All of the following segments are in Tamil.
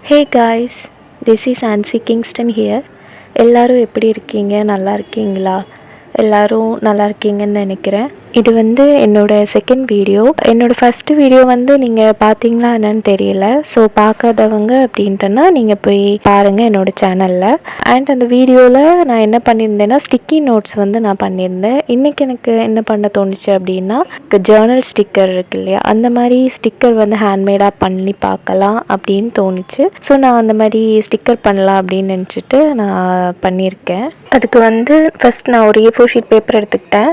Hey guys, this is Ansi Kingston here. எல்லாரும் எப்படி இருக்கீங்க? நல்லா இருக்கீங்களா? எல்லாரும் நல்லா இருக்கீங்கன்னு நினைக்கிறேன். இது வந்து என்னோட செகண்ட் வீடியோ. என்னோட ஃபஸ்ட்டு வீடியோ வந்து நீங்கள் பார்த்தீங்களா என்னன்னு தெரியல. ஸோ பார்க்காதவங்க அப்படின்ட்டுன்னா நீங்கள் போய் பாருங்கள் என்னோடய சேனலில். அண்ட் அந்த வீடியோவில் நான் என்ன பண்ணியிருந்தேன்னா ஸ்டிக்கி நோட்ஸ் வந்து நான் பண்ணியிருந்தேன். இன்றைக்கி எனக்கு என்ன பண்ண தோணுச்சு அப்படின்னா ஜேர்னல் ஸ்டிக்கர் இருக்கு இல்லையா, அந்த மாதிரி ஸ்டிக்கர் வந்து ஹேண்ட்மேடாக பண்ணி பார்க்கலாம் அப்படின்னு தோணுச்சு. ஸோ நான் அந்த மாதிரி ஸ்டிக்கர் பண்ணலாம் அப்படின்னு நினச்சிட்டு நான் பண்ணியிருக்கேன். அதுக்கு வந்து ஃபஸ்ட் நான் ஒரு A4 ஷீட் பேப்பர் எடுத்துக்கிட்டேன்.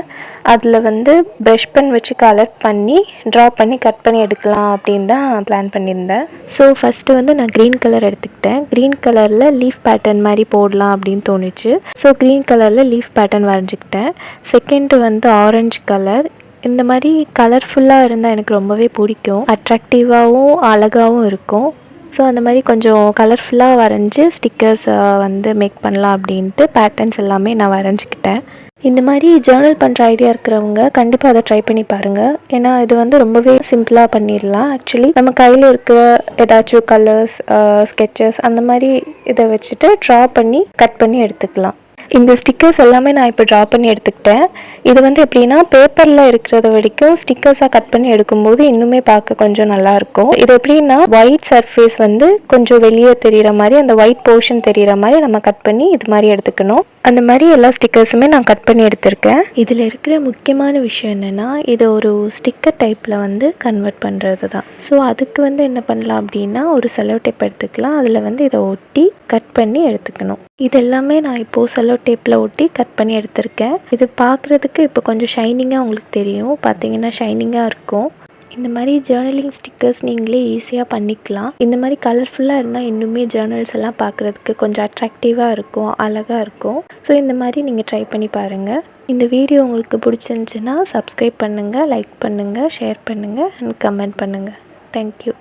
அதில் வந்து ப்ரஷ் பென் வச்சு கலர் பண்ணி ட்ரா பண்ணி கட் பண்ணி எடுக்கலாம் அப்படின்னு தான் பிளான் பண்ணியிருந்தேன். ஸோ ஃபஸ்ட்டு வந்து நான் க்ரீன் கலர் எடுத்துக்கிட்டேன். க்ரீன் கலரில் லீஃப் பேட்டர்ன் மாதிரி போடலாம் அப்படின்னு தோணுச்சு. ஸோ க்ரீன் கலரில் லீஃப் பேட்டர்ன் வரைஞ்சிக்கிட்டேன். செகண்டு வந்து ஆரஞ்சு கலர். இந்த மாதிரி கலர்ஃபுல்லாக இருந்தால் எனக்கு ரொம்பவே பிடிக்கும். அட்ராக்டிவாகவும் அழகாகவும் இருக்கும். ஸோ அந்த மாதிரி கொஞ்சம் கலர்ஃபுல்லாக வரைஞ்சி ஸ்டிக்கர்ஸ் வந்து மேக் பண்ணலாம் அப்படின்ட்டு பேட்டர்ன்ஸ் எல்லாமே நான் வரைஞ்சிக்கிட்டேன். இந்த மாதிரி ஜேர்னல் பண்ணுற ஐடியா இருக்கிறவங்க கண்டிப்பாக அதை ட்ரை பண்ணி பாருங்கள். ஏன்னா இது வந்து ரொம்பவே சிம்பிளாக பண்ணிடலாம். ஆக்சுவலி நம்ம கையில் இருக்கிற ஏதாச்சும் கலர்ஸ், ஸ்கெச்சஸ் அந்த மாதிரி இதை வச்சுட்டு ட்ரா பண்ணி கட் பண்ணி எடுத்துக்கலாம். இந்த ஸ்டிக்கர்ஸ் எல்லாமே நான் இப்போ ட்ரா பண்ணி எடுத்துக்கிட்டேன். இது வந்து எப்படின்னா பேப்பரில் இருக்கிறத வரைக்கும் ஸ்டிக்கர்ஸாக கட் பண்ணி எடுக்கும்போது இன்னுமே பார்க்க கொஞ்சம் நல்லாயிருக்கும். இது எப்படின்னா ஒயிட் சர்ஃபேஸ் வந்து கொஞ்சம் வெளியே தெரிகிற மாதிரி, அந்த ஒயிட் போர்ஷன் தெரிகிற மாதிரி நம்ம கட் பண்ணி இது மாதிரி எடுத்துக்கணும். அந்த மாதிரி எல்லா ஸ்டிக்கர்ஸுமே நான் கட் பண்ணி எடுத்திருக்கேன். இதில் இருக்கிற முக்கியமான விஷயம் என்னென்னா இது ஒரு ஸ்டிக்கர் டைப்பில் வந்து கன்வெர்ட் பண்ணுறது தான். ஸோ அதுக்கு வந்து என்ன பண்ணலாம் அப்படின்னா ஒரு செல்லோ டேப் எடுத்துக்கலாம். அதில் வந்து இதை ஒட்டி கட் பண்ணி எடுத்துக்கணும். இது எல்லாமே நான் இப்போது செல்லோ டேப்பில் ஒட்டி கட் பண்ணி எடுத்திருக்கேன். இது பார்க்குறதுக்கு இப்போ கொஞ்சம் ஷைனிங்காக உங்களுக்கு தெரியும். பார்த்தீங்கன்னா ஷைனிங்காக இருக்கும். இந்த மாதிரி ஜேர்னலிங் ஸ்டிக்கர்ஸ் நீங்களே ஈஸியாக பண்ணிக்கலாம். இந்த மாதிரி கலர்ஃபுல்லாக இருந்தால் இன்னுமே ஜேர்னல்ஸ் எல்லாம் பார்க்குறதுக்கு கொஞ்சம் அட்ராக்டிவாக இருக்கும், அழகாக இருக்கும். ஸோ இந்த மாதிரி நீங்கள் ட்ரை பண்ணி பாருங்கள். இந்த வீடியோ உங்களுக்கு பிடிச்சிருந்துச்சுன்னா சப்ஸ்கிரைப் பண்ணுங்கள், லைக் பண்ணுங்கள், ஷேர் பண்ணுங்கள் அண்ட் கமெண்ட் பண்ணுங்கள். தேங்க்யூ.